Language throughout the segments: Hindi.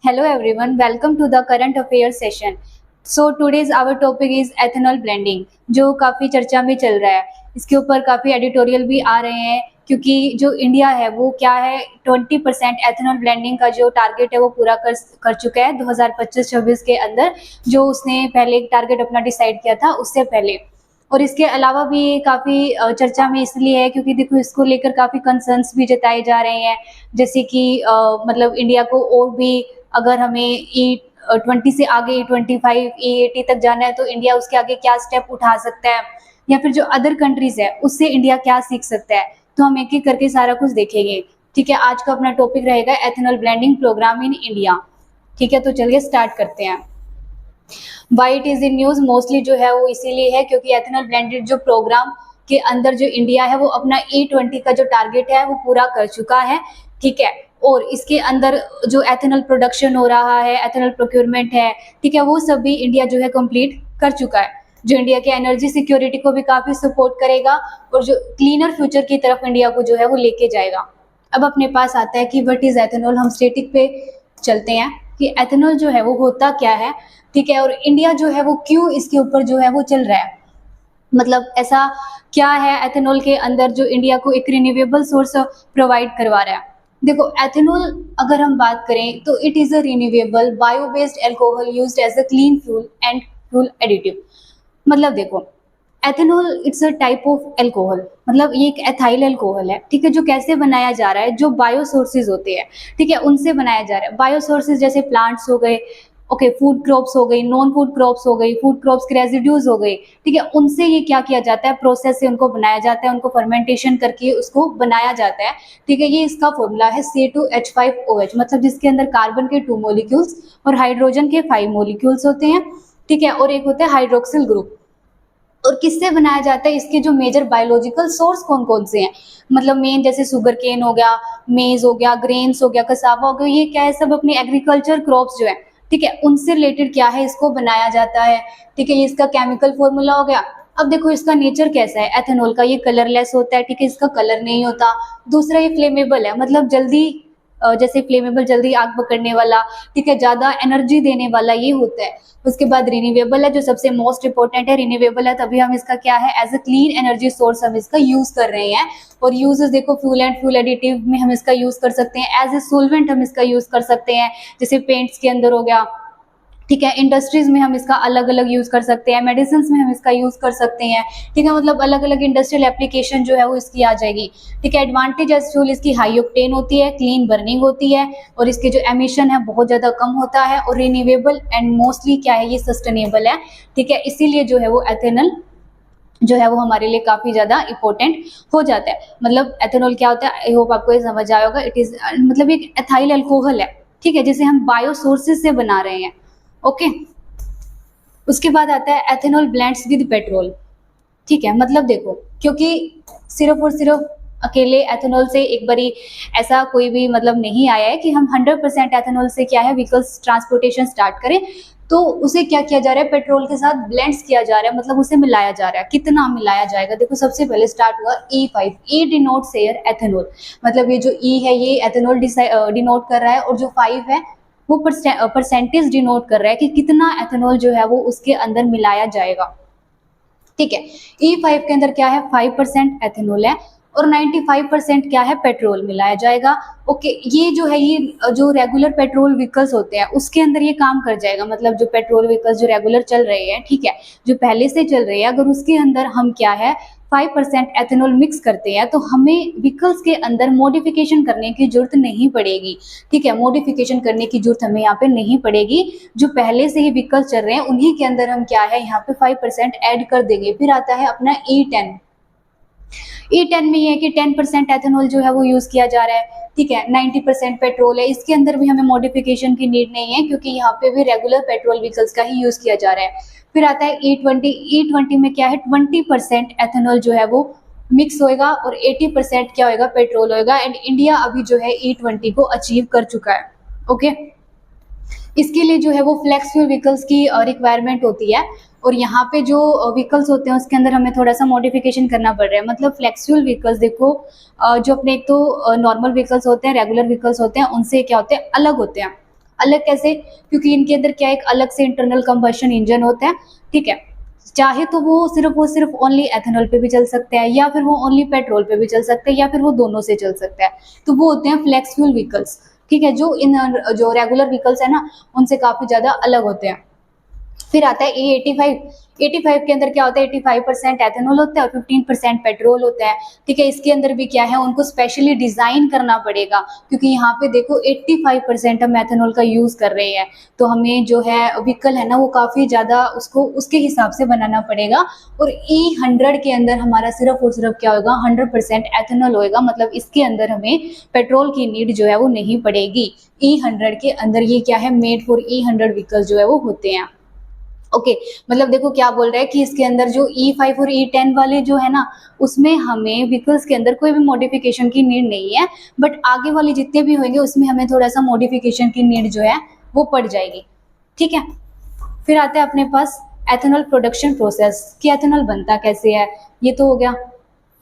Hello everyone, welcome to the current affairs session. So today's our topic is ethanol blending, जो काफी चर्चा में चल रहा है. इसके ऊपर काफी एडिटोरियल भी आ रहे हैं क्योंकि जो इंडिया है वो क्या है 20% एथेनॉल ब्लेंडिंग का जो टारगेट है वो पूरा कर चुका है 2025-26 के अंदर, जो उसने पहले एक टारगेट अपना डिसाइड किया था उससे पहले. और इसके अलावा भी ये काफ़ी चर्चा में इसलिए है क्योंकि देखो इसको लेकर काफ़ी कंसर्न्स भी जताए जा रहे हैं, जैसे कि मतलब इंडिया को और भी अगर हमें E20 से आगे E25 E80 तक जाना है तो इंडिया उसके आगे क्या स्टेप उठा सकता है, या फिर जो अदर कंट्रीज है उससे इंडिया क्या सीख सकता है. तो हम एक एक करके सारा कुछ देखेंगे. ठीक है, आज का अपना टॉपिक रहेगा ethanol blending program in India. ठीक है, तो चलिए स्टार्ट करते हैं. Why it is in news mostly जो है वो इसीलिए है क्योंकि एथेनॉल ब्लेंडेड जो प्रोग्राम के अंदर जो इंडिया है वो अपना E20 का जो टारगेट है वो पूरा कर चुका है. ठीक है, और इसके अंदर जो एथेनॉल प्रोडक्शन हो रहा है, एथेनॉल प्रोक्योरमेंट है, ठीक है, वो सब भी इंडिया जो है कंप्लीट कर चुका है, जो इंडिया के एनर्जी सिक्योरिटी को भी काफी सपोर्ट करेगा और जो क्लीनर फ्यूचर की तरफ इंडिया को जो है वो लेके जाएगा. अब अपने पास आता है कि व्हाट इज एथेनॉल. हम स्टेटिक पे चलते हैं कि एथेनॉल जो है वो होता क्या है. ठीक है, और इंडिया जो है वो क्यों इसके ऊपर जो है वो चल रहा है, मतलब ऐसा क्या है एथेनॉल के अंदर जो इंडिया को एक रिन्यूएबल सोर्स प्रोवाइड करवा रहा है. देखो एथेनॉल अगर हम बात करें तो it is a renewable bio based alcohol used as a clean fuel and fuel additive. मतलब देखो ethanol it's a type of alcohol, मतलब ये एक एथाइल एल्कोहल है. ठीक है, जो कैसे बनाया जा रहा है, जो बायो सोर्सेज होते हैं, ठीक है, उनसे बनाया जा रहा है. बायो सोर्सेज जैसे प्लांट्स हो गए, ओके, फूड क्रॉप्स हो गई, नॉन फूड क्रॉप्स हो गई, फूड क्रॉप्स के रेजिड्यूज हो गई. ठीक है, उनसे ये क्या किया जाता है, प्रोसेस से उनको बनाया जाता है, उनको फर्मेंटेशन करके उसको बनाया जाता है. ठीक है, ये इसका फॉर्मूला है C2H5OH, मतलब जिसके अंदर कार्बन के 2 मॉलिक्यूल्स और हाइड्रोजन के 5 मॉलिक्यूल्स होते हैं. ठीक है, और एक होता है हाइड्रोक्सिल ग्रुप. और किससे बनाया जाता है, इसके जो मेजर बायोलॉजिकल सोर्स कौन कौन से हैं, मतलब मेन जैसे सुगर केन हो गया, मेज हो गया, ग्रेन्स हो गया, कसावा हो गया, ये क्या है सब अपने एग्रीकल्चर क्रॉप्स जो है, ठीक है, उनसे रिलेटेड क्या है इसको बनाया जाता है. ठीक है, ये इसका केमिकल फॉर्मूला हो गया. अब देखो इसका नेचर कैसा है एथेनॉल का, ये कलरलेस होता है. ठीक है, इसका कलर नहीं होता. दूसरा ये फ्लेमेबल है, मतलब जल्दी जैसे फ्लेमेबल जल्दी आग पकड़ने वाला, ठीक है, ज्यादा एनर्जी देने वाला ये होता है. उसके बाद रिन्यूएबल है, जो सबसे मोस्ट इंपॉर्टेंट है. रिन्यूएबल है तभी हम इसका क्या है as a clean energy source हम इसका यूज कर रहे हैं. और यूजेस देखो फ्यूल एंड फ्यूल एडिटिव में हम इसका यूज कर सकते हैं, एज ए सोलवेंट हम इसका यूज कर सकते हैं, जैसे पेंट्स के अंदर हो गया. ठीक है, इंडस्ट्रीज में हम इसका अलग अलग यूज कर सकते हैं, मेडिसिन में हम इसका यूज कर सकते हैं. ठीक है, मतलब अलग अलग इंडस्ट्रियल एप्लीकेशन जो है वो इसकी आ जाएगी. ठीक है, एडवांटेज एज फ्यूल इसकी हाई ऑक्टेन होती है, क्लीन बर्निंग होती है, और इसके जो एमिशन है बहुत ज्यादा कम होता है, और रिन्यूएबल एंड मोस्टली क्या है ये सस्टेनेबल है. ठीक है, इसीलिए जो है वो एथेनॉल जो है वो हमारे लिए काफी ज्यादा इंपॉर्टेंट हो जाता है. मतलब एथेनॉल क्या होता है, आई होप आपको ये समझ आया होगा. इट इज मतलब एक एथाइल एल्कोहल है. ठीक है, जिसे हम बायो सोर्सेज से बना रहे हैं. ओके, उसके बाद आता है एथेनॉल ब्लेंड्स विद पेट्रोल. ठीक है, मतलब देखो क्योंकि सिर्फ और सिर्फ अकेले एथेनॉल से एक बारी ऐसा कोई भी मतलब नहीं आया है कि हम 100% एथेनॉल से क्या है व्हीकल्स ट्रांसपोर्टेशन स्टार्ट करें. तो उसे क्या किया जा रहा है, पेट्रोल के साथ ब्लेंड्स किया जा रहा है, मतलब उसे मिलाया जा रहा है. कितना मिलाया जाएगा, देखो सबसे पहले स्टार्ट हुआ E5. E denotes here ethanol, मतलब ये जो E है ये एथेनॉल डिनोट कर रहा है, और जो 5 है वो परसेंटेज डिनोट कर रहा है कि कितना एथेनॉल जो है वो उसके अंदर मिलाया जाएगा. ठीक है, E5 के अंदर क्या है 5% एथेनॉल है, और 95% क्या है पेट्रोल मिलाया जाएगा. ओके, ये जो है ये जो रेगुलर पेट्रोल व्हीकल्स होते हैं उसके अंदर ये काम कर जाएगा, मतलब जो पेट्रोल व्हीकल्स जो रेगुलर चल रहे हैं, ठीक है, जो पहले से चल रहे हैं, अगर उसके अंदर हम क्या है 5% एथेनॉल मिक्स करते हैं तो हमें व्हीकल्स के अंदर मॉडिफिकेशन करने की जरूरत नहीं पड़ेगी. ठीक है, मॉडिफिकेशन करने की जरूरत हमें यहाँ पे नहीं पड़ेगी. जो पहले से ही व्हीकल्स चल रहे हैं उन्हीं के अंदर हम क्या है यहाँ पे 5% ऐड कर देंगे. फिर आता है अपना E10. E10 में ये है कि 10% एथेनॉल जो है वो यूज किया जा रहा है. ठीक है, 90% पेट्रोल है, इसके अंदर भी हमें मॉडिफिकेशन की नीड नहीं है क्योंकि यहाँ पे भी रेगुलर पेट्रोल व्हीकल्स का ही यूज किया जा रहा है. फिर आता है E20. E20 में क्या है 20% एथेनॉल जो है वो मिक्स होएगा, और 80% क्या होएगा पेट्रोल होएगा. एंड इंडिया अभी जो है E20 को अचीव कर चुका है. ओके, इसके लिए जो है वो फ्लेक्स फ्यूल व्हीकल्स की रिक्वायरमेंट होती है, और यहाँ पे जो व्हीकल्स होते हैं उसके अंदर हमें थोड़ा सा मॉडिफिकेशन करना पड़ रहा है. मतलब फ्लेक्स फ्यूल व्हीकल्स देखो जो अपने एक तो नॉर्मल व्हीकल्स होते हैं, रेगुलर व्हीकल्स होते हैं, उनसे क्या होते हैं अलग होते हैं. अलग कैसे? क्योंकि इनके अंदर क्या है, एक अलग से इंटरनल कंबशन इंजन होता है, ठीक है। चाहे तो वो सिर्फ ओनली एथेनॉल पे भी चल सकता है, या फिर वो ओनली पेट्रोल पे भी चल सकता है, या फिर वो दोनों से चल सकता है। तो वो होते हैं फ्लेक्स फ्यूल व्हीकल्स, ठीक है, जो रेगुलर व्हीकल्स है ना, उनसे काफी ज्यादा अलग होते हैं। फिर आता है E85। 85 के अंदर क्या होता है, 85% एथेनॉल होता है और 15% पेट्रोल होता है, ठीक है। इसके अंदर भी क्या है, उनको स्पेशली डिजाइन करना पड़ेगा, क्योंकि यहाँ पे देखो 85% हम एथेनॉल का यूज कर रहे हैं, तो हमें जो है व्हीकल है ना, वो काफी ज्यादा उसको उसके हिसाब से बनाना पड़ेगा। और E100 के अंदर हमारा सिर्फ और सिर्फ क्या होगा, 100% एथेनॉल होएगा, मतलब इसके अंदर हमें पेट्रोल की नीड जो है वो नहीं पड़ेगी। E100 के अंदर ये क्या है, मेड फॉर E100 व्हीकल जो है वो होते हैं। ओके, मतलब देखो क्या बोल रहा है कि इसके अंदर जो E5 और E10 वाले जो है ना, उसमें हमें व्हीकल्स के अंदर कोई भी मॉडिफिकेशन की नीड नहीं है, बट आगे वाले जितने भी होंगे उसमें हमें थोड़ा सा मॉडिफिकेशन की नीड जो है वो पड़ जाएगी, ठीक है। फिर आता है अपने पास एथेनॉल प्रोडक्शन प्रोसेस, कि एथेनॉल बनता कैसे है। ये तो हो गया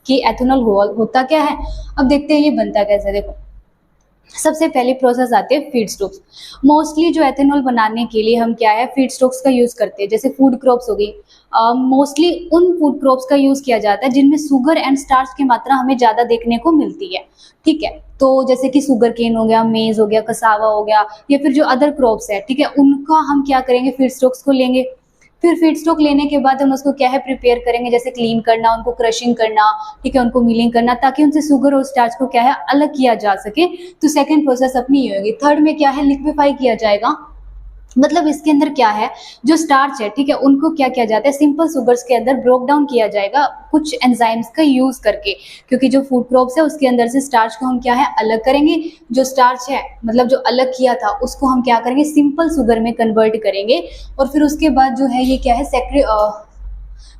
कि एथेनॉल होता क्या है। अब देखते हैं ये बनता कैसे। देखो, सबसे पहले प्रोसेस आते हैं फीड स्टॉक्स। मोस्टली जो एथेनॉल बनाने के लिए हम क्या है, फीड स्टॉक्स का यूज करते हैं, जैसे फूड क्रॉप्स हो गई। मोस्टली उन फूड क्रॉप्स का यूज किया जाता है जिनमें शुगर एंड स्टार्च की मात्रा हमें ज्यादा देखने को मिलती है, ठीक है। तो जैसे कि शुगर केन हो गया, मेज हो गया, कसावा हो गया, या फिर जो अदर क्रॉप्स है, ठीक है, उनका हम क्या करेंगे, फीड स्टॉक्स को लेंगे। फिर फीड स्टॉक लेने के बाद हम उसको क्या है, प्रिपेयर करेंगे, जैसे क्लीन करना, उनको क्रशिंग करना, ठीक है, उनको मिलिंग करना, ताकि उनसे शुगर और स्टार्च को क्या है, अलग किया जा सके। तो सेकंड प्रोसेस अपनी ये होगी। थर्ड में क्या है, लिक्विफाई किया जाएगा। मतलब इसके अंदर क्या है, जो स्टार्च है, ठीक है, उनको क्या किया जाता है, सिंपल शुगर्स के अंदर ब्रोक डाउन किया जाएगा कुछ एंजाइम्स का यूज करके, क्योंकि जो फूड क्रॉप्स है उसके अंदर से स्टार्च को हम क्या है, अलग करेंगे। जो स्टार्च है, मतलब जो अलग किया था, उसको हम क्या करेंगे, सिंपल शुगर में कन्वर्ट करेंगे। और फिर उसके बाद जो है ये क्या है,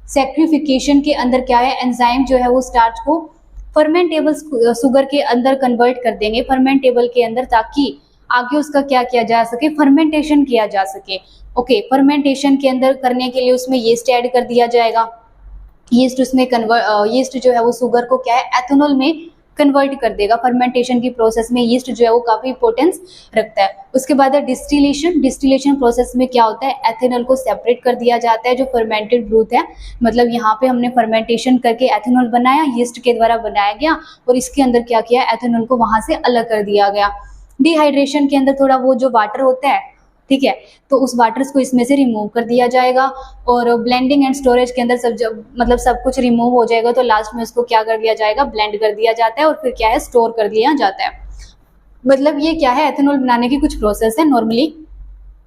सेक्रिफिकेशन के अंदर क्या है, एंजाइम जो है वो स्टार्च को फर्मेंटेबल शुगर के अंदर कन्वर्ट कर देंगे, फर्मेंटेबल के अंदर, ताकि आगे उसका क्या किया जा सके, फर्मेंटेशन किया जा सके। ओके, फर्मेंटेशन के अंदर करने के लिए उसमें यीस्ट ऐड कर दिया जाएगा। यीस्ट उसमें यीस्ट जो है वो शुगर को क्या है, एथेनॉल में कन्वर्ट कर देगा। फर्मेंटेशन की प्रोसेस में यीस्ट जो है वो काफी इंपॉर्टेंस रखता है। उसके बाद है डिस्टिलेशन। डिस्टिलेशन प्रोसेस में क्या होता है, एथेनॉल को सेपरेट कर दिया जाता है, जो फर्मेंटेड ब्रूथ है, मतलब यहाँ पे हमने फर्मेंटेशन करके एथेनॉल बनाया, यीस्ट के द्वारा बनाया गया, और इसके अंदर क्या किया, एथेनॉल को वहां से अलग कर दिया गया। डिहाइड्रेशन के अंदर थोड़ा वो जो वाटर होता है, ठीक है, तो उस वाटर्स को इसमें से रिमूव कर दिया जाएगा। और ब्लेंडिंग एंड स्टोरेज के अंदर मतलब सब कुछ रिमूव हो जाएगा, तो लास्ट में उसको क्या कर दिया जाएगा, ब्लेंड कर दिया जाता है, और फिर क्या है, स्टोर कर दिया जाता है। मतलब ये क्या है, एथेनॉल बनाने की कुछ प्रोसेस है नॉर्मली।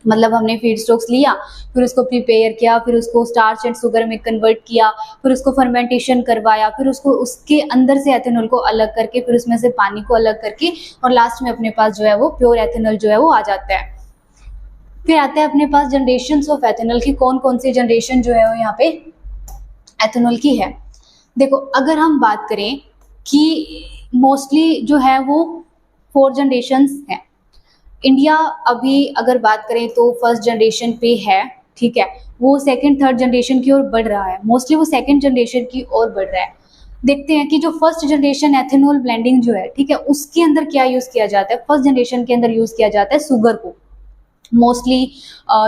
मतलब हमने फीड स्टॉक्स लिया, फिर उसको प्रिपेयर किया, फिर उसको स्टार्च एंड शुगर में कन्वर्ट किया, फिर उसको फर्मेंटेशन करवाया, फिर उसको उसके अंदर से एथेनॉल को अलग करके, फिर उसमें से पानी को अलग करके, और लास्ट में अपने पास जो है वो प्योर एथेनॉल जो है वो आ जाता है। फिर आते हैं अपने पास जनरेशन ऑफ एथेनॉल की, कौन कौन सी जनरेशन जो है वो यहाँ पे एथेनॉल की है। देखो, अगर हम बात करें कि मोस्टली जो है वो 4 जनरेशन्स हैं। इंडिया अभी अगर बात करें तो फर्स्ट जनरेशन पे है, ठीक है, वो सेकंड थर्ड जनरेशन की ओर बढ़ रहा है, मोस्टली वो सेकंड जनरेशन की ओर बढ़ रहा है। देखते हैं कि जो फर्स्ट जनरेशन एथेनॉल ब्लेंडिंग जो है, ठीक है, उसके अंदर क्या यूज किया जाता है। फर्स्ट जनरेशन के अंदर यूज किया जाता है शुगर को मोस्टली।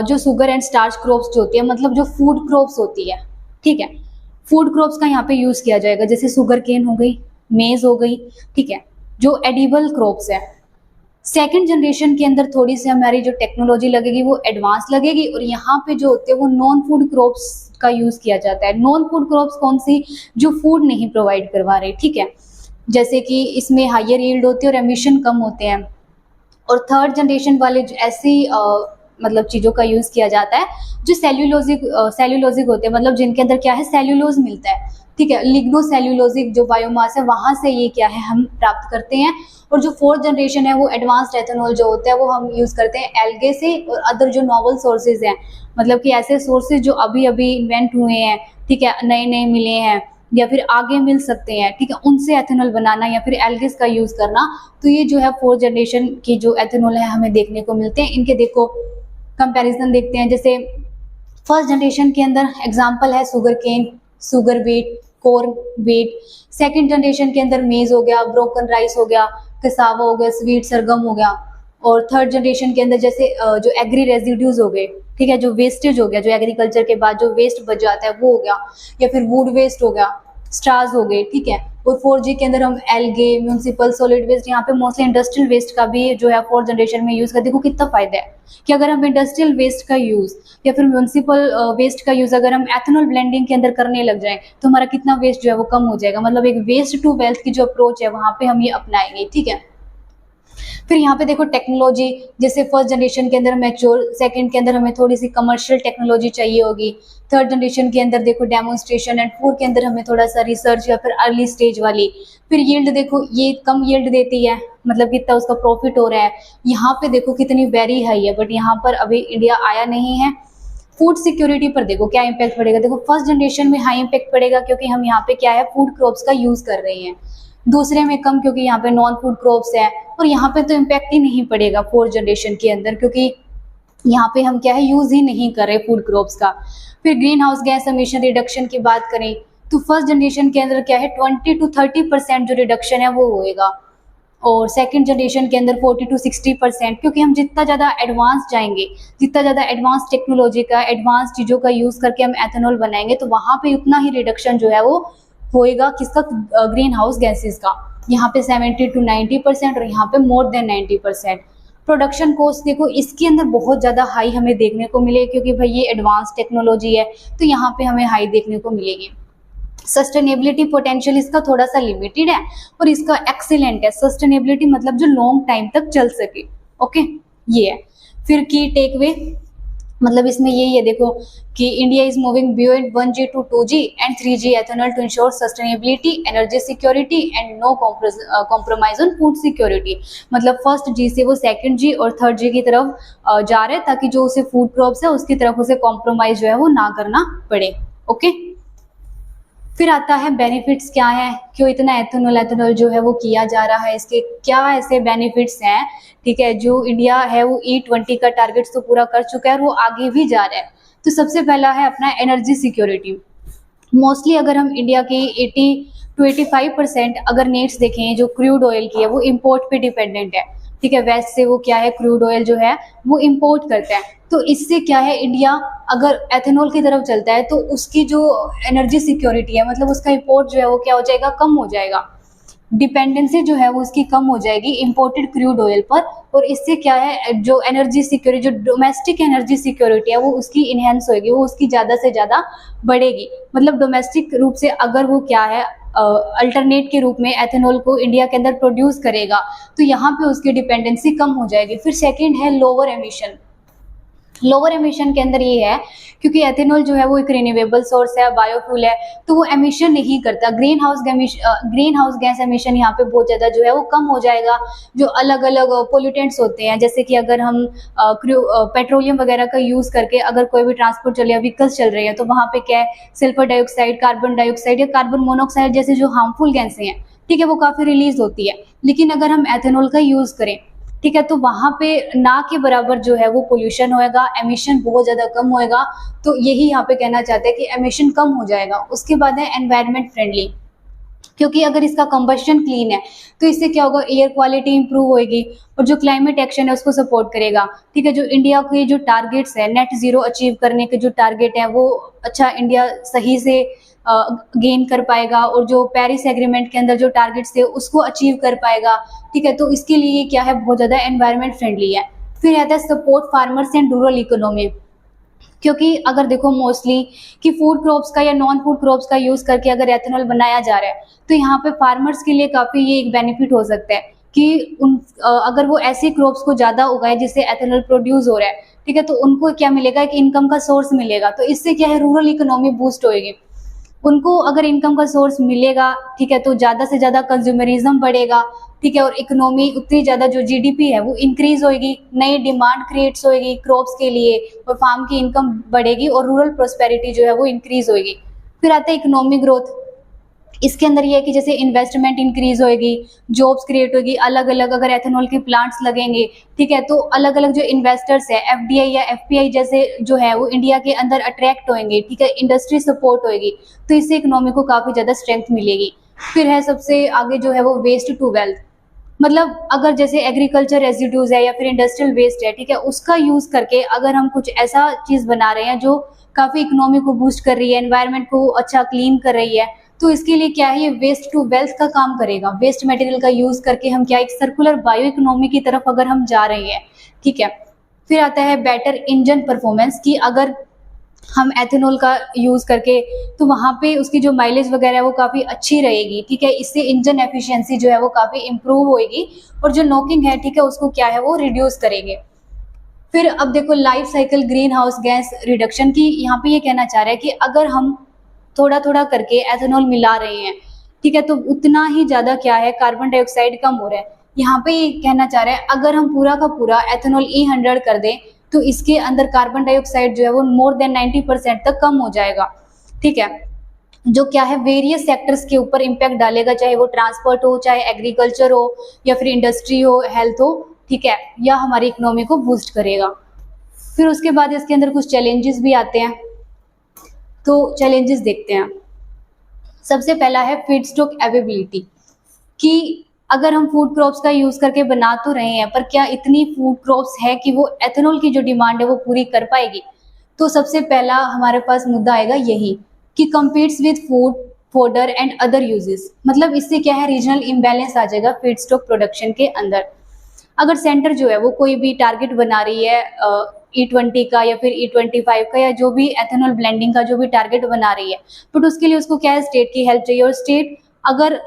जो शुगर एंड स्टार्च क्रॉप्स जो होती है, मतलब जो फूड क्रॉप्स होती है, ठीक है, फूड क्रॉप्स का यहाँ पे यूज किया जाएगा, जैसे शुगर केन हो गई, मेज हो गई, ठीक है, जो एडिबल क्रॉप्स है। सेकंड जनरेशन के अंदर थोड़ी सी हमारी जो टेक्नोलॉजी लगेगी वो एडवांस लगेगी, और यहाँ पे जो होते हैं वो नॉन फूड क्रॉप्स का यूज किया जाता है। नॉन फूड क्रॉप्स कौन सी, जो फूड नहीं प्रोवाइड करवा रहे, ठीक है, जैसे कि इसमें हायर यील्ड होती है और एमिशन कम होते हैं। और थर्ड जनरेशन वाले ऐसी मतलब चीजों का यूज किया जाता है जो सेल्यूलोजिक होते हैं, मतलब जिनके अंदर क्या है, सेल्यूलोज मिलता है, ठीक है, लिग्नो सेल्यूलोजिक जो बायोमास है वहां से ये क्या है, हम प्राप्त करते हैं। और जो फोर्थ जनरेशन है वो एडवांस्ड एथेनॉल जो होता है वो हम यूज करते हैं एल्गे से, और अदर जो नॉवल सोर्सेज हैं, मतलब कि ऐसे सोर्सेज जो अभी अभी इन्वेंट हुए हैं, ठीक है, नए नए मिले हैं या फिर आगे मिल सकते हैं, ठीक है, उनसे एथेनॉल बनाना या फिर एल्गेस का यूज करना। तो ये जो है फोर्थ जनरेशन की जो एथेनॉल है हमें देखने को मिलते हैं। इनके देखो कंपैरिजन देखते हैं, जैसे फर्स्ट जनरेशन के अंदर एग्जांपल है sugar cane, sugar beet, corn beet. Second generation के अंदर मेज हो गया, ब्रोकन राइस हो गया, कसावा हो गया, स्वीट सरगम हो गया, और थर्ड जनरेशन के अंदर जैसे जो एग्री रेजिड्यूज हो गए, ठीक है, जो वेस्टेज हो गया, जो एग्रीकल्चर के बाद जो वेस्ट बच जाता है वो हो गया, या फिर वुड वेस्ट हो गया, स्टार्स हो गए, ठीक है। और 4G के अंदर हम एल्गे, म्यूनिसिपल सॉलिड वेस्ट, यहाँ पे मोस्टली इंडस्ट्रियल वेस्ट का भी जो है फोर्थ जनरेशन में यूज कर, देखो कितना फायदा है कि अगर हम इंडस्ट्रियल वेस्ट का यूज या फिर म्यूनिसिपल वेस्ट का यूज अगर हम एथेनॉल ब्लेंडिंग के अंदर करने लग जाए तो हमारा कितना वेस्ट जो है वो कम हो जाएगा। मतलब एक वेस्ट टू वेल्थ की जो अप्रोच है वहां पे हम ये अपनाएंगे, ठीक है। फिर यहाँ पे देखो टेक्नोलॉजी, जैसे फर्स्ट जनरेशन के अंदर मैच्योर, सेकंड के अंदर हमें थोड़ी सी कमर्शियल टेक्नोलॉजी चाहिए होगी, थर्ड जनरेशन के अंदर देखो डेमोन्स्ट्रेशन, एंड फोर्थ के अंदर हमें थोड़ा सा रिसर्च या फिर अर्ली स्टेज वाली। फिर यील्ड देखो ये कम यील्ड देती है, मतलब कितना उसका प्रॉफिट हो रहा है। यहाँ पे देखो कितनी वेरी हाई है, बट यहाँ पर अभी इंडिया आया नहीं है। फूड सिक्योरिटी पर देखो क्या इम्पैक्ट पड़ेगा, देखो फर्स्ट जनरेशन में हाई इम्पैक्ट पड़ेगा क्योंकि हम यहाँ पे क्या है फूड क्रॉप्स का यूज कर रहे हैं, दूसरे में कम क्योंकि यहाँ पे नॉन फूड क्रॉप्स है, और यहाँ पे तो इम्पैक्ट ही नहीं पड़ेगा फोर्थ जनरेशन के अंदर क्योंकि यहाँ पे हम क्या है यूज ही नहीं कर रहे फूड क्रॉप्स का। फिर green house gas emission reduction की बात करें तो फर्स्ट जनरेशन के अंदर क्या है 20 to 30% जो रिडक्शन है वो होएगा, और सेकंड जनरेशन के अंदर 40 to 60%, क्योंकि हम जितना ज़्यादा एडवांस जाएंगे, जितना ज़्यादा एडवांस टेक्नोलॉजी का, एडवांस चीज़ों का यूज़ करके हम एथेनॉल बनाएंगे तो वहाँ पे उतना ही रिडक्शन जो है वो होएगा किसका, ग्रीन हाउस गैसेस का। यहाँ पे 70 to 90% और यहाँ पे मोर देन 90%। प्रोडक्शन कॉस्ट देखो इसके अंदर बहुत ज़्यादा हाई हमें देखने को मिले क्योंकि भाई ये एडवांस टेक्नोलॉजी है तो यहाँ पे हमें हाई देखने को मिलेगी। सस्टेनेबिलिटी पोटेंशियल इसका थोड़ा सा लिमिटेड है और इसका एक्सीलेंट है। सस्टेनेबिलिटी मतलब जो लॉन्ग टाइम तक चल सके, ओके ये है। फिर की टेकवे मतलब इसमें यही है देखो कि India is moving beyond 1G to 2G and 3G ethanol to ensure sustainability, energy security and no compromise on food security. मतलब फर्स्ट G से वो सेकंड G और थर्ड G की तरफ जा रहे हैं ताकि जो उसे फूड क्रॉप्स है उसकी तरफ उसे कॉम्प्रोमाइज जो है वो ना करना पड़े, ओके। फिर आता है बेनिफिट्स क्या है, क्यों इतना एथेनॉल जो है वो किया जा रहा है, इसके क्या ऐसे बेनिफिट्स हैं, ठीक है। जो इंडिया है वो E20 का टारगेट्स तो पूरा कर चुका है और वो आगे भी जा रहा है। तो सबसे पहला है अपना एनर्जी सिक्योरिटी। मोस्टली अगर हम इंडिया की 80 to 85% अगर नीड्स देखें जो क्रूड ऑयल की है वो इम्पोर्ट पे डिपेंडेंट है, ठीक है। वेस्ट से वो क्या है क्रूड ऑयल जो है वो इम्पोर्ट करता है, तो इससे क्या है इंडिया अगर एथेनॉल की तरफ चलता है तो उसकी जो एनर्जी सिक्योरिटी है मतलब उसका इम्पोर्ट जो है वो क्या हो जाएगा, कम हो जाएगा। डिपेंडेंसी जो है वो उसकी कम हो जाएगी इम्पोर्टेड क्रूड ऑयल पर, और इससे क्या है जो एनर्जी सिक्योरिटी, जो डोमेस्टिक एनर्जी सिक्योरिटी है वो उसकी इनहेंस होगी, वो उसकी ज़्यादा से ज़्यादा बढ़ेगी। मतलब डोमेस्टिक रूप से अगर वो क्या है अल्टरनेट के रूप में एथेनॉल को इंडिया के अंदर प्रोड्यूस करेगा तो यहाँ पे उसकी डिपेंडेंसी कम हो जाएगी। फिर सेकेंड है लोअर एमिशन। लोअर एमिशन के अंदर ये है क्योंकि एथेनॉल जो है वो एक रिन्यूएबल सोर्स है, बायोफ्यूल है, तो वो एमिशन नहीं करता। ग्रीन हाउस गैस एमिशन यहाँ पे बहुत ज़्यादा जो है वो कम हो जाएगा। जो अलग अलग पोल्यूटेंट्स होते हैं जैसे कि अगर हम पेट्रोलियम वगैरह का यूज़ करके अगर कोई भी ट्रांसपोर्ट चले या व्हीकल्स चल रही है तो वहाँ पे क्या है सल्फर डाइऑक्साइड, कार्बन डाइऑक्साइड या कार्बन मोनोऑक्साइड जैसे जो हार्मफुल गैसें हैं, ठीक है, वो काफ़ी रिलीज होती है। लेकिन अगर हम एथेनॉल का यूज़ करें, ठीक है, तो वहाँ पे ना के बराबर जो है वो पोल्यूशन होएगा, एमिशन बहुत ज़्यादा कम होएगा। तो यही यहाँ पे कहना चाहते हैं कि एमिशन कम हो जाएगा। उसके बाद है एनवायरनमेंट फ्रेंडली, क्योंकि अगर इसका कंबशन क्लीन है तो इससे क्या होगा, एयर क्वालिटी इंप्रूव होएगी और जो क्लाइमेट एक्शन है उसको सपोर्ट करेगा, ठीक है। जो इंडिया के जो टारगेट्स है नेट जीरो अचीव करने के जो टारगेट है वो अच्छा इंडिया सही से गेन कर पाएगा, और जो पेरिस एग्रीमेंट के अंदर जो टारगेट्स थे उसको अचीव कर पाएगा, ठीक है। तो इसके लिए क्या है बहुत ज़्यादा एनवायरनमेंट फ्रेंडली है। फिर आता है support farmers and rural economy, क्योंकि अगर देखो मोस्टली कि फूड क्रॉप्स का या नॉन फूड क्रॉप्स का यूज़ करके अगर एथेनॉल बनाया जा रहा है तो यहाँ पे फार्मर्स के लिए काफ़ी ये एक बेनिफिट हो सकता है कि अगर वो ऐसे क्रॉप्स को ज़्यादा उगाए जिससे एथेनॉल प्रोड्यूस हो रहा है, ठीक है, तो उनको क्या मिलेगा, एक इनकम का सोर्स मिलेगा। तो इससे क्या है रूरल इकोनॉमी बूस्ट होएगी। उनको अगर इनकम का सोर्स मिलेगा, ठीक है, तो ज़्यादा से ज़्यादा कंज्यूमरिज्म बढ़ेगा, ठीक है, और इकोनॉमी उतनी ज़्यादा जो जीडीपी है वो इंक्रीज होएगी, नई डिमांड क्रिएट्स होएगी क्रॉप्स के लिए और फार्म की इनकम बढ़ेगी और रूरल प्रोस्पेरिटी जो है वो इंक्रीज होएगी। फिर आता है इकोनॉमिक ग्रोथ। इसके अंदर ये है कि जैसे इन्वेस्टमेंट इंक्रीज होएगी, जॉब्स क्रिएट होगी, अलग अलग अगर एथेनॉल के प्लांट्स लगेंगे, ठीक है, तो अलग अलग जो इन्वेस्टर्स है एफडीआई या एफपीआई जैसे जो है वो इंडिया के अंदर अट्रैक्ट होंगे, ठीक है, इंडस्ट्री सपोर्ट होएगी, तो इससे इकोनॉमी को काफ़ी ज़्यादा स्ट्रेंथ मिलेगी। फिर है सबसे आगे जो है वो वेस्ट टू वेल्थ। मतलब अगर जैसे एग्रीकल्चर रेजिड्यूज है या फिर इंडस्ट्रियल वेस्ट है, ठीक है, उसका यूज करके अगर हम कुछ ऐसा चीज बना रहे हैं जो काफी इकोनॉमी को बूस्ट कर रही है, एनवायरनमेंट को अच्छा क्लीन कर रही है, तो इसके लिए क्या है, ये वेस्ट टू वेल्थ का काम करेगा। वेस्ट मटेरियल का यूज करके हम क्या एक सर्कुलर बायो इकोनॉमी की तरफ अगर हम जा रहे हैं, ठीक है। फिर आता है बेटर इंजन परफॉर्मेंस, की अगर हम एथेनॉल का यूज करके, तो वहां पे उसकी जो माइलेज वगैरह है वो काफी अच्छी रहेगी, ठीक है। इससे इंजन एफिशिएंसी जो है वो काफी इंप्रूव होगी, और जो नॉकिंग है, ठीक है, उसको क्या है वो रिड्यूस करेंगे। फिर अब देखो life cycle green house gas reduction की, यहाँ पे ये कहना चाह रहा है कि अगर हम थोड़ा थोड़ा करके एथेनॉल मिला रहे हैं, ठीक है, तो उतना ही ज्यादा क्या है कार्बन डाइऑक्साइड कम हो रहा है। यहाँ पे ये कहना चाह रहा है अगर हम पूरा का पूरा एथेनॉल E100 कर दें, तो इसके अंदर कार्बन डाइऑक्साइड जो है वो मोर देन 90% तक कम हो जाएगा, ठीक है। जो क्या है वेरियस सेक्टर्स के ऊपर इम्पैक्ट डालेगा, चाहे वो ट्रांसपोर्ट हो, चाहे एग्रीकल्चर हो, या फिर इंडस्ट्री हो, हेल्थ हो, ठीक है, या हमारी इकोनॉमी को बूस्ट करेगा। फिर उसके बाद इसके अंदर कुछ चैलेंजेस भी आते हैं, तो चैलेंजेस देखते हैं। सबसे पहला है फीड स्टॉक अवेबिलिटी, कि अगर हम फूड क्रॉप्स का यूज करके बना तो रहे हैं, पर क्या इतनी फूड क्रॉप्स है कि वो एथेनॉल की जो डिमांड है वो पूरी कर पाएगी। तो सबसे पहला हमारे पास मुद्दा आएगा यही, कि competes with food fodder and other uses, मतलब इससे क्या है रीजनल इम्बैलेंस आ जाएगा फीड स्टॉक प्रोडक्शन के अंदर। अगर सेंटर जो है वो कोई भी टारगेट बना रही है E20 का या फिर E25 का, या जो भी एथेनॉल ब्लेंडिंग का जो भी टारगेट बना रही है, बट उसके लिए उसको क्या है स्टेट की हेल्प चाहिए। और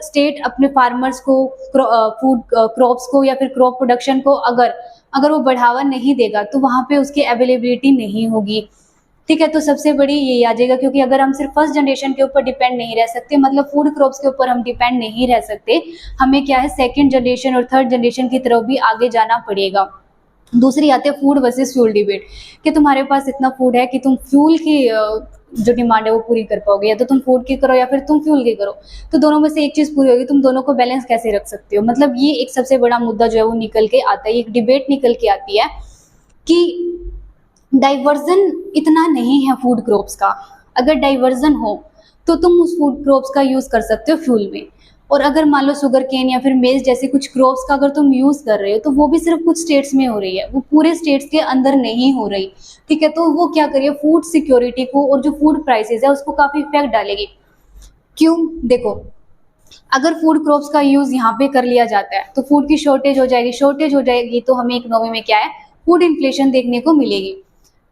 स्टेट अपने फार्मर्स को फूड क्रॉप्स को या फिर क्रॉप प्रोडक्शन को अगर वो बढ़ावा नहीं देगा, तो वहां पे उसकी अवेलेबिलिटी नहीं होगी, ठीक है। तो सबसे बड़ी ये आ जाएगा, क्योंकि अगर हम सिर्फ फर्स्ट जनरेशन के ऊपर डिपेंड नहीं रह सकते, मतलब फूड क्रॉप्स के ऊपर हम डिपेंड नहीं रह सकते, हमें क्या है सेकंड जनरेशन और थर्ड जनरेशन की तरफ भी आगे जाना पड़ेगा। दूसरी आते हैं फूड वर्सेस फ्यूल डिबेट, कि तुम्हारे पास इतना फूड है कि तुम फ्यूल की जो डिमांड है वो पूरी कर पाओगे, या तो तुम फूड की करो या फिर तुम फ्यूल की करो, तो दोनों में से एक चीज पूरी होगी, तुम दोनों को बैलेंस कैसे रख सकते हो। मतलब ये एक सबसे बड़ा मुद्दा जो है वो निकल के आता है, एक डिबेट निकल के आती है कि डाइवर्जन इतना नहीं है फूड क्रॉप्स का। अगर डाइवर्जन हो तो तुम उस फूड क्रॉप्स का यूज कर सकते हो फ्यूल में, और अगर मान लो शुगर केन या फिर मेज जैसे कुछ क्रॉप्स का अगर तुम यूज कर रहे हो, तो वो भी सिर्फ कुछ स्टेट्स में हो रही है, वो पूरे स्टेट्स के अंदर नहीं हो रही, ठीक है। तो वो क्या करिए फूड सिक्योरिटी को और जो फूड प्राइसेस है उसको काफी इफेक्ट डालेगी। क्यों, देखो अगर फूड क्रॉप्स का यूज यहाँ पे कर लिया जाता है तो फूड की शॉर्टेज हो जाएगी, तो हमें इकोनॉमी में क्या है फूड इन्फ्लेशन देखने को मिलेगी।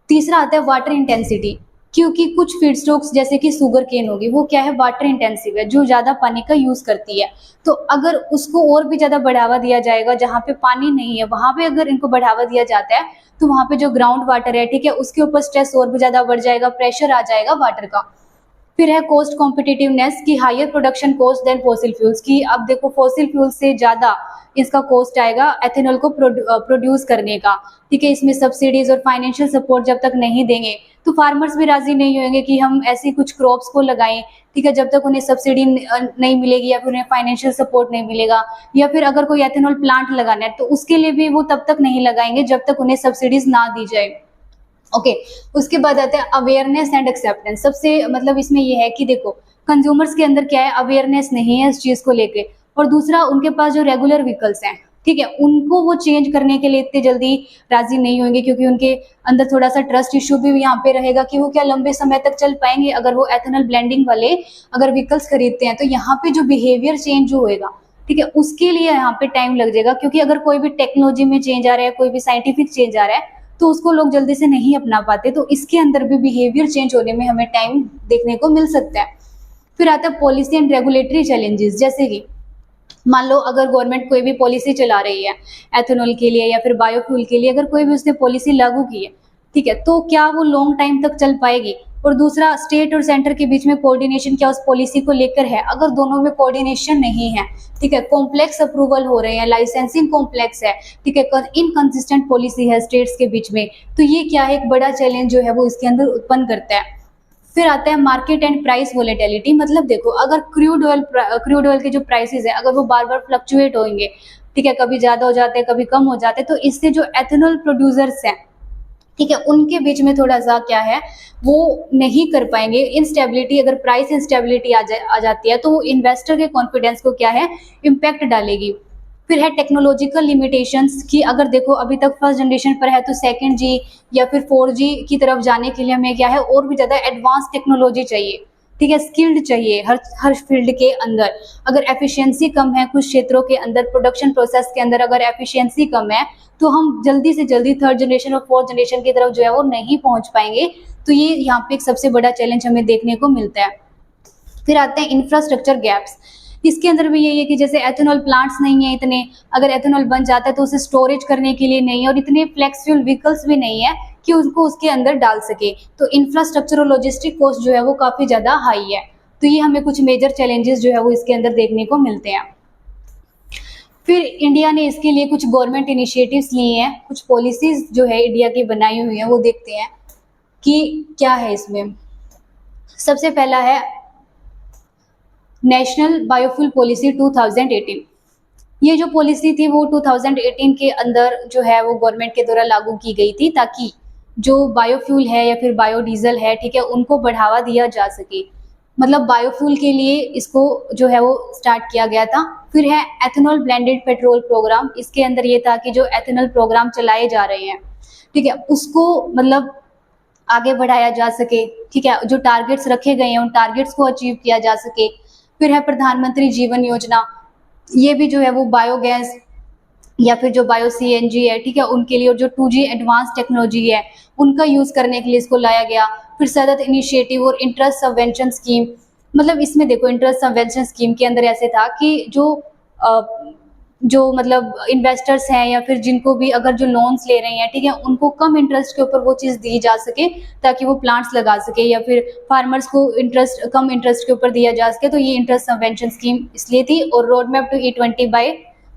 तीसरा आता है वाटर इंटेंसिटी, क्योंकि कुछ फीड स्टॉक्स जैसे कि शुगर केन होगी, वो क्या है वाटर इंटेंसिव है, जो ज्यादा पानी का यूज करती है। तो अगर उसको और भी ज्यादा बढ़ावा दिया जाएगा, जहाँ पे पानी नहीं है वहां पे अगर इनको बढ़ावा दिया जाता है, तो वहां पे जो ग्राउंड वाटर है, ठीक है, उसके ऊपर स्ट्रेस और भी ज्यादा बढ़ जाएगा, प्रेशर आ जाएगा वाटर का। फिर है कॉस्ट कॉम्पिटिटिवनेस, की higher production cost than fossil fuels, की अब देखो फॉसिल फ्यूल से ज्यादा इसका कॉस्ट आएगा एथेनॉल को प्रोड्यूस करने का, ठीक है। इसमें सब्सिडीज और फाइनेंशियल सपोर्ट जब तक नहीं देंगे, तो फार्मर्स भी राजी नहीं होंगे कि हम ऐसी कुछ क्रॉप्स को लगाएं, ठीक है, जब तक उन्हें सब्सिडी नहीं मिलेगी या फिर उन्हें फाइनेंशियल सपोर्ट नहीं मिलेगा। या फिर अगर कोई एथेनॉल प्लांट लगाना है, तो उसके लिए भी वो तब तक नहीं लगाएंगे जब तक उन्हें सब्सिडीज ना दी जाए। ओके, उसके बाद आता है अवेयरनेस एंड एक्सेप्टेंस। सबसे मतलब इसमें ये है कि देखो कंज्यूमर्स के अंदर क्या है अवेयरनेस नहीं है इस चीज को लेके, और दूसरा उनके पास जो रेगुलर व्हीकल्स हैं, ठीक है, उनको वो चेंज करने के लिए इतने जल्दी राजी नहीं होंगे, क्योंकि उनके अंदर थोड़ा सा ट्रस्ट इश्यू भी यहाँ पे रहेगा कि वो क्या लंबे समय तक चल पाएंगे। अगर वो एथेनॉल ब्लेंडिंग वाले अगर व्हीकल्स खरीदते हैं, तो यहाँ पे जो बिहेवियर चेंज जो होएगा, ठीक है, उसके लिए यहाँ पे टाइम लग जाएगा, क्योंकि अगर कोई भी टेक्नोलॉजी में चेंज आ रहा है, कोई भी साइंटिफिक चेंज आ रहा है, तो उसको लोग जल्दी से नहीं अपना पाते, तो इसके अंदर भी बिहेवियर चेंज होने में हमें टाइम देखने को मिल सकता है। फिर आता है पॉलिसी एंड रेगुलेटरी चैलेंजेस, जैसे कि मान लो अगर गवर्नमेंट कोई भी पॉलिसी चला रही है एथेनॉल के लिए या फिर बायोफ्यूल के लिए, अगर कोई भी उसने पॉलिसी लागू की है, ठीक है, तो क्या वो लॉन्ग टाइम तक चल पाएगी। और दूसरा स्टेट और सेंटर के बीच में कोऑर्डिनेशन क्या उस पॉलिसी को लेकर है, अगर दोनों में कोऑर्डिनेशन नहीं है, ठीक है, कॉम्प्लेक्स अप्रूवल हो रहे हैं, लाइसेंसिंग कॉम्प्लेक्स है, ठीक है, इनकंसिस्टेंट पॉलिसी है स्टेट्स के बीच में, तो ये क्या है एक बड़ा चैलेंज जो है वो इसके अंदर उत्पन्न करता है। फिर आता है मार्केट एंड प्राइस वोलेटिलिटी, मतलब देखो अगर क्रूड ऑयल के जो प्राइसेस है अगर वो बार बार फ्लक्चुएट होंगे, ठीक है, कभी ज्यादा हो जाते हैं कभी कम हो जाते हैं, तो इससे जो एथेनॉल प्रोड्यूसर्स हैं, ठीक है, उनके बीच में थोड़ा सा क्या है वो नहीं कर पाएंगे। इंस्टेबिलिटी, अगर प्राइस इंस्टेबिलिटी आ जाती है, तो वो इन्वेस्टर के कॉन्फिडेंस को क्या है इम्पैक्ट डालेगी। फिर है टेक्नोलॉजिकल लिमिटेशंस कि अगर देखो अभी तक फर्स्ट जनरेशन पर है तो सेकंड जी या फिर 4G की तरफ जाने के लिए हमें क्या है और भी ज़्यादा एडवांस टेक्नोलॉजी चाहिए, ठीक है, स्किल्ड चाहिए हर हर फील्ड के अंदर। अगर एफिशिएंसी कम है कुछ क्षेत्रों के अंदर, प्रोडक्शन प्रोसेस के अंदर अगर एफिशिएंसी कम है तो हम जल्दी से जल्दी थर्ड जनरेशन और फोर्थ जनरेशन की तरफ जो है वो नहीं पहुंच पाएंगे। तो ये यहाँ पे एक सबसे बड़ा चैलेंज हमें देखने को मिलता है। फिर आते हैं इंफ्रास्ट्रक्चर गैप्स। इसके अंदर भी यही है कि जैसे एथेनॉल प्लांट्स नहीं है इतने, अगर एथेनॉल बन जाता है तो उसे स्टोरेज करने के लिए नहीं है, और इतने फ्लेक्स फ्यूल व्हीकल्स भी नहीं है कि उसको उसके अंदर डाल सके। तो इंफ्रास्ट्रक्चर और लॉजिस्टिक कॉस्ट जो है वो काफी ज्यादा हाई है। तो ये हमें कुछ मेजर चैलेंजेस जो है वो इसके अंदर देखने को मिलते हैं। फिर इंडिया ने इसके लिए कुछ गवर्नमेंट इनिशिएटिव्स लिए हैं, कुछ पॉलिसीज जो है इंडिया की बनाई हुई है, वो देखते हैं कि क्या है इसमें। सबसे पहला है नेशनल बायोफ्यूल पॉलिसी 2018। ये जो पॉलिसी थी वो 2018 के अंदर जो है वो गवर्नमेंट के द्वारा लागू की गई थी, ताकि जो बायोफ्यूल है या फिर बायोडीजल है, ठीक है, उनको बढ़ावा दिया जा सके। मतलब बायोफ्यूल के लिए इसको जो है वो स्टार्ट किया गया था। फिर है एथेनॉल ब्लेंडेड पेट्रोल प्रोग्राम। इसके अंदर ये था कि जो एथेनॉल प्रोग्राम चलाए जा रहे हैं, ठीक है, उसको मतलब आगे बढ़ाया जा सके, ठीक है, जो टारगेट्स रखे गए हैं उन टारगेट्स को अचीव किया जा सके। फिर है प्रधानमंत्री जीवन योजना। ये भी जो है वो बायोगैस या फिर जो बायो CNG है, ठीक है, उनके लिए, और जो 2G एडवांस टेक्नोलॉजी है उनका यूज करने के लिए इसको लाया गया। फिर सतत इनिशिएटिव और इंटरेस्ट सबवेंशन स्कीम। मतलब इसमें देखो इंटरेस्ट सबवेंशन स्कीम के अंदर ऐसे था कि जो मतलब इन्वेस्टर्स हैं या फिर जिनको भी अगर जो लोन्स ले रहे हैं, ठीक है, उनको कम इंटरेस्ट के ऊपर वो चीज़ दी जा सके ताकि वो प्लांट्स लगा सके, या फिर फार्मर्स को कम इंटरेस्ट के ऊपर दिया जा सके। तो ये इंटरेस्ट सबवेंशन स्कीम इसलिए थी। और road map to E20 bye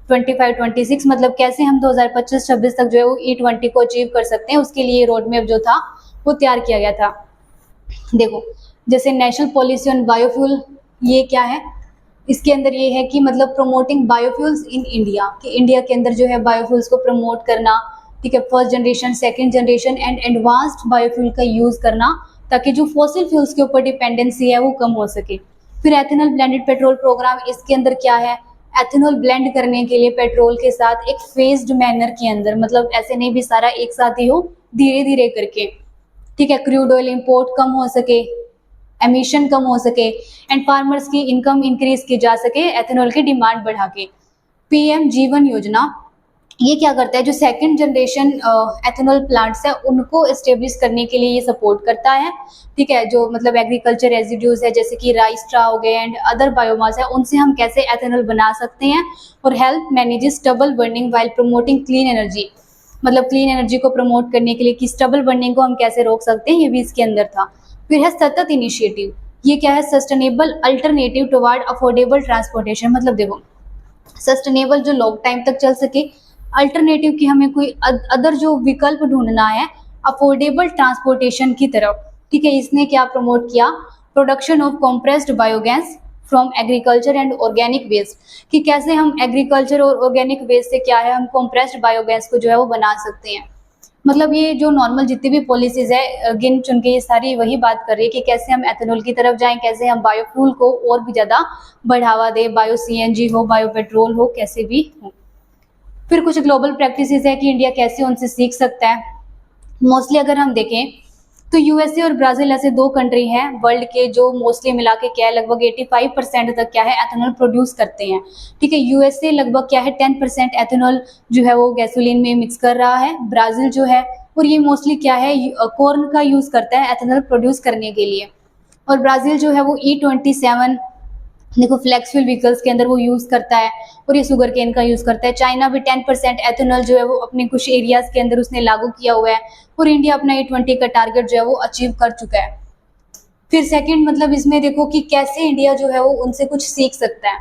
25-26, मतलब कैसे हम 2025-26 तक जो है वो E20 को अचीव कर सकते हैं, उसके लिए रोड मैप जो था वो तैयार किया गया था। देखो जैसे नेशनल पॉलिसी ऑन बायोफ्यूल, ये क्या है, इसके अंदर ये है कि मतलब प्रमोटिंग बायोफ्यूल्स इन इंडिया, कि इंडिया के अंदर जो है बायोफ्यूल्स को प्रमोट करना, ठीक है, first generation, second generation and advanced biofuel का यूज करना, ताकि जो फॉसिल फ्यूल्स के ऊपर डिपेंडेंसी है वो कम हो सके। फिर एथेनॉल ब्लेंडेड पेट्रोल प्रोग्राम, इसके अंदर क्या है, एथेनॉल ब्लेंड करने के लिए पेट्रोल के साथ एक फेज्ड मैनर के अंदर, मतलब ऐसे नहीं भी सारा एक साथ ही हो, धीरे धीरे करके, ठीक है, क्रूड ऑयल इंपोर्ट कम हो सके, एमिशन कम हो सके एंड फार्मर्स की इनकम इंक्रीज की जा सके एथेनॉल की डिमांड बढ़ा के। PM जीवन योजना, ये क्या करता है, जो सेकंड जनरेशन एथेनॉल प्लांट्स है उनको एस्टेब्लिश करने के लिए ये सपोर्ट करता है, ठीक है, जो मतलब एग्रीकल्चर रेजिड्यूज है जैसे कि राइस स्ट्रा हो गए एंड अदर बायोमास है, उनसे हम कैसे एथेनॉल बना सकते हैं। और help manages stubble burning while promoting clean energy, मतलब क्लीन एनर्जी को प्रमोट करने के लिए कि स्टबल बर्निंग को हम कैसे रोक सकते हैं, ये भी इसके अंदर था। फिर है सतत इनिशिएटिव, ये क्या है, sustainable alternative toward affordable transportation. मतलब देखो सस्टेनेबल जो लॉन्ग टाइम तक चल सके, अल्टरनेटिव की हमें कोई अदर जो विकल्प ढूंढना है अफोर्डेबल ट्रांसपोर्टेशन की तरफ, ठीक है। इसने क्या प्रमोट किया, production of compressed biogas from agriculture and organic waste, कि कैसे हम एग्रीकल्चर और ऑर्गेनिक वेस्ट से क्या है हम कॉम्प्रेस्ड बायोगैस को जो है वो बना सकते हैं। मतलब ये जो नॉर्मल जितनी भी पॉलिसीज है गिन चुन के ये सारी वही बात कर रही है कि कैसे हम एथेनॉल की तरफ जाएं, कैसे हम बायोफ्यूल को और भी ज्यादा बढ़ावा दें, बायो CNG हो, बायो पेट्रोल हो, कैसे भी हो। फिर कुछ ग्लोबल प्रैक्टिसेस है कि इंडिया कैसे उनसे सीख सकता है। मोस्टली अगर हम देखें तो USA और ब्राजील ऐसे दो कंट्री हैं वर्ल्ड के जो मोस्टली मिला के क्या है लगभग 85% तक क्या है एथेनॉल प्रोड्यूस करते हैं, ठीक है। USA लगभग क्या है 10% एथेनॉल जो है वो गैसोलीन में मिक्स कर रहा है, ब्राजील जो है, और ये मोस्टली क्या है कॉर्न का यूज करता है एथेनॉल प्रोड्यूस करने के लिए। और ब्राजील जो है वो E27 देखो फ्लेक्स फ्यूल व्हीकल्स के अंदर वो यूज करता है, और ये शुगर केन का यूज करता है। चाइना भी 10% एथेनॉल जो है वो अपने कुछ एरियाज के अंदर उसने लागू किया हुआ है, और इंडिया अपना E20 का टारगेट जो है वो अचीव कर चुका है। फिर सेकंड मतलब इसमें देखो कि कैसे इंडिया जो है वो उनसे कुछ सीख सकता है,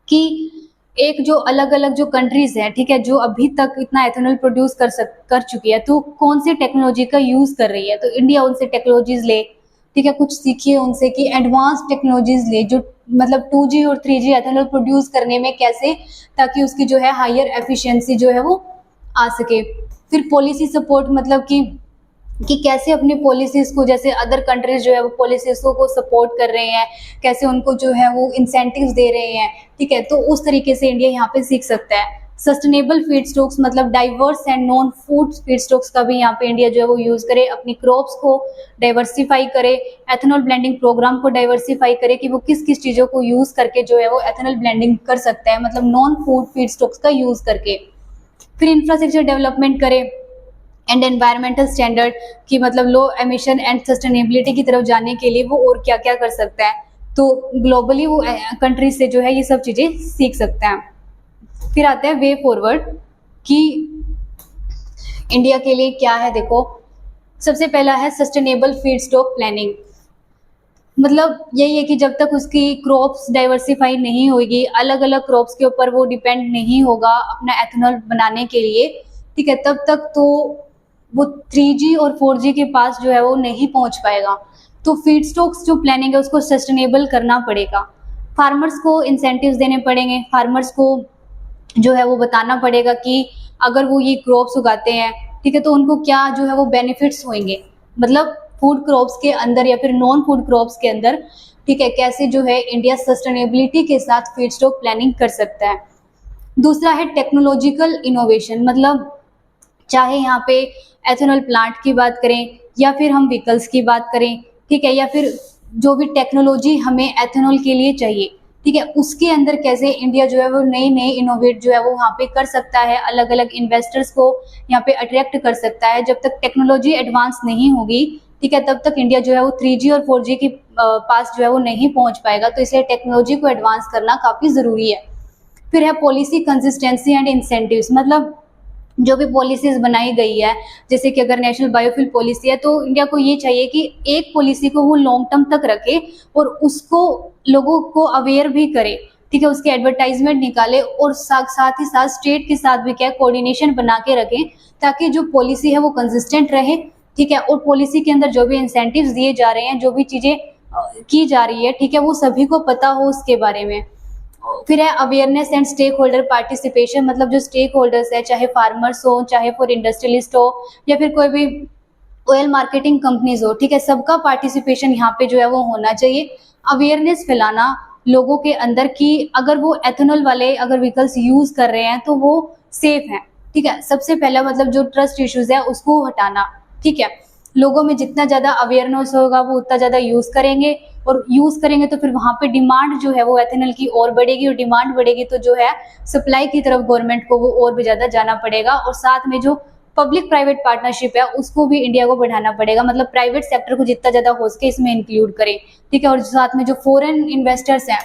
कि एक जो अलग अलग जो कंट्रीज है, ठीक है, जो अभी तक इतना एथेनॉल प्रोड्यूस कर चुकी है, तो कौन सी टेक्नोलॉजी का यूज कर रही है, तो इंडिया उनसे टेक्नोलॉजीज ले, ठीक है, कुछ सीखिए उनसे कि एडवांस टेक्नोलॉजीज ले जो मतलब 2G और 3G एथेनॉल प्रोड्यूस करने में कैसे, ताकि उसकी जो है हायर एफिशिएंसी जो है वो आ सके। फिर पॉलिसी सपोर्ट, मतलब कि कि कैसे अपनी पॉलिसीज को, जैसे अदर कंट्रीज जो है वो पॉलिसीज को सपोर्ट कर रहे हैं, कैसे उनको जो है वो इंसेंटिव्स दे रहे हैं, ठीक है। तो उस तरीके से इंडिया यहाँ पे सीख सकता है। सस्टेनेबल फीड स्टॉक्स मतलब diverse and non food feed stocks का भी यहाँ पे इंडिया जो है वो यूज करे, अपनी क्रॉप्स को डाइवर्सिफाई करे, एथेनॉल ब्लेंडिंग प्रोग्राम को डाइवर्सिफाई करे कि वो किस किस चीजों को यूज करके जो है वो एथेनॉल ब्लेंडिंग कर सकता है, मतलब नॉन फूड फीड स्टॉक्स का यूज करके। फिर इंफ्रास्ट्रक्चर डेवलपमेंट करे एंड एनवायरमेंटल स्टैंडर्ड की, मतलब लो एमिशन एंड सस्टेनेबिलिटी की तरफ जाने के लिए वो और क्या क्या कर सकता है। तो ग्लोबली वो कंट्रीज से जो है ये सब चीजें सीख सकते हैं। फिर आता है वे फॉरवर्ड कि इंडिया के लिए क्या है। देखो, सबसे पहला है सस्टेनेबल फीड स्टॉक प्लानिंग। मतलब यही है कि जब तक उसकी क्रॉप्स डाइवर्सिफाई नहीं होगी, अलग अलग क्रॉप्स के ऊपर वो डिपेंड नहीं होगा अपना एथेनॉल बनाने के लिए, ठीक है, तब तक तो वो 3G और 4G के पास जो है वो नहीं पहुंच पाएगा। तो फीड स्टॉक्स जो प्लानिंग है उसको सस्टेनेबल करना पड़ेगा। फार्मर्स को इंसेंटिव्स देने पड़ेंगे, फार्मर्स को जो है वो बताना पड़ेगा कि अगर वो ये क्रॉप्स उगाते हैं, ठीक है, तो उनको क्या जो है वो बेनिफिट्स होंगे, मतलब फूड क्रॉप्स के अंदर या फिर नॉन फूड क्रॉप्स के अंदर, ठीक है, कैसे जो है इंडिया सस्टेनेबिलिटी के साथ फीड स्टॉक प्लानिंग कर सकता है। दूसरा है टेक्नोलॉजिकल इनोवेशन, मतलब चाहे यहाँ पे एथेनॉल प्लांट की बात करें या फिर हम व्हीकल्स की बात करें, ठीक है, या फिर जो भी टेक्नोलॉजी हमें एथेनॉल के लिए चाहिए, ठीक है, उसके अंदर कैसे इंडिया जो है वो नई नई इनोवेट जो है वो वहाँ पे कर सकता है, अलग अलग इन्वेस्टर्स को यहाँ पे अट्रैक्ट कर सकता है। जब तक टेक्नोलॉजी एडवांस नहीं होगी, ठीक है, तब तक इंडिया जो है वो 3G और 4G के पास जो है वो नहीं पहुंच पाएगा। तो इसलिए टेक्नोलॉजी को एडवांस करना काफी जरूरी है। फिर है पॉलिसी कंसिस्टेंसी एंड इंसेंटिव्स, मतलब जो भी पॉलिसीज बनाई गई है, जैसे कि अगर नेशनल बायोफ्यूल पॉलिसी है तो इंडिया को ये चाहिए कि एक पॉलिसी को वो लॉन्ग टर्म तक रखे और उसको लोगों को अवेयर भी करे, ठीक है, उसके एडवर्टाइजमेंट निकाले और साथ ही साथ स्टेट के साथ भी क्या कोऑर्डिनेशन बना के रखें ताकि जो पॉलिसी है वो कंसिस्टेंट रहे, ठीक है, और पॉलिसी के अंदर जो भी इंसेंटिव्स दिए जा रहे हैं, जो भी चीजें की जा रही है, ठीक है, वो सभी को पता हो उसके बारे में। फिर है awareness and stake holder participation, मतलब जो स्टेक होल्डर्स है, चाहे फार्मर्स हो, चाहे फॉर इंडस्ट्रियलिस्ट हो या फिर कोई भी ऑयल मार्केटिंग कंपनीज हो, ठीक है, सबका पार्टिसिपेशन यहाँ पे जो है वो होना चाहिए। अवेयरनेस फैलाना लोगों के अंदर कि अगर वो एथेनॉल वाले अगर व्हीकल्स यूज कर रहे हैं तो वो सेफ है, ठीक है, सबसे पहला मतलब जो ट्रस्ट इश्यूज है उसको हटाना, ठीक है। लोगों में जितना ज्यादा अवेयरनेस होगा वो उतना ज्यादा यूज करेंगे, और यूज करेंगे तो फिर वहां पे डिमांड जो है वो एथेनॉल की और बढ़ेगी, और डिमांड बढ़ेगी तो जो है सप्लाई की तरफ गवर्नमेंट को वो और भी ज्यादा जाना पड़ेगा। और साथ में जो पब्लिक प्राइवेट पार्टनरशिप है उसको भी इंडिया को बढ़ाना पड़ेगा, मतलब प्राइवेट सेक्टर को जितना ज्यादा हो सके इसमें इंक्लूड करें, ठीक है। और साथ में जो फॉरेन इन्वेस्टर्स हैं,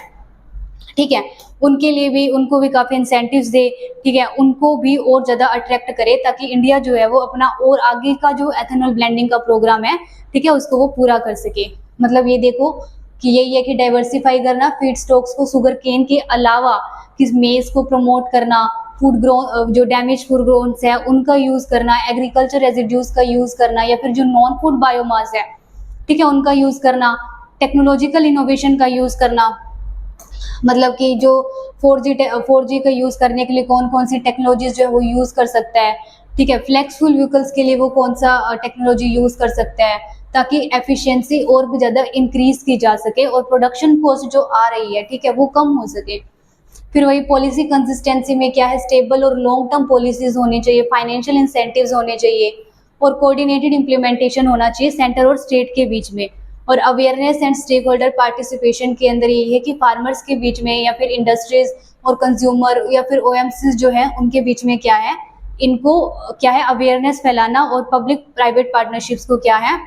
ठीक है, उनके लिए भी उनको भी काफी इंसेंटिव्स दे, ठीक है, उनको भी और ज्यादा अट्रैक्ट करे ताकि इंडिया जो है वो अपना और आगे का जो एथेनॉल ब्लेंडिंग का प्रोग्राम है, ठीक है, उसको वो पूरा कर सके। मतलब ये देखो कि यही है कि डाइवर्सिफाई करना फीड स्टॉक्स को, शुगर केन के अलावा किस मेज को प्रमोट करना, फूड ग्रो जो डैमेज फूड ग्रोन्स है उनका यूज करना, एग्रीकल्चर रेजिड्यूज का यूज करना, या फिर जो नॉन फूड बायोमास है, ठीक है, उनका यूज करना, टेक्नोलॉजिकल इनोवेशन का यूज करना, मतलब कि जो 4G का यूज करने के लिए कौन कौन सी टेक्नोलॉजीज जो है वो यूज कर सकता है, ठीक है, फ्लेक्सिबल व्हीकल्स के लिए वो कौन सा टेक्नोलॉजी यूज कर सकता है ताकि एफिशिएंसी और भी ज्यादा इंक्रीज की जा सके और प्रोडक्शन कॉस्ट जो आ रही है, ठीक है, वो कम हो सके। फिर वही पॉलिसी कंसिस्टेंसी में क्या है, स्टेबल और लॉन्ग टर्म पॉलिसीज होनी चाहिए, फाइनेंशियल इंसेंटिव्स होने चाहिए और कोऑर्डिनेटेड इंप्लीमेंटेशन होना चाहिए सेंटर और स्टेट के बीच में। और awareness and stake holder participation के अंदर ये है कि फार्मर्स के बीच में या फिर इंडस्ट्रीज और कंज्यूमर या फिर OMCs जो है उनके बीच में क्या है, इनको क्या है अवेयरनेस फैलाना और पब्लिक प्राइवेट पार्टनरशिप्स को क्या है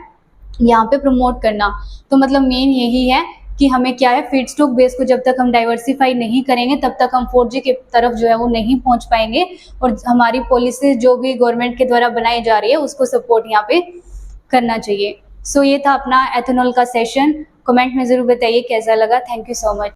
यहाँ पे प्रमोट करना। तो मतलब मेन यही है कि हमें क्या है फीड स्टॉक बेस को जब तक हम डाइवर्सिफाई नहीं करेंगे तब तक हम 4G के तरफ जो है वो नहीं पहुंच पाएंगे, और हमारी पॉलिसी जो भी गवर्नमेंट के द्वारा बनाई जा रही है उसको सपोर्ट यहाँ पे करना चाहिए। सो ये था अपना एथेनॉल का सेशन। कमेंट में जरूर बताइए कैसा लगा। Thank you so much.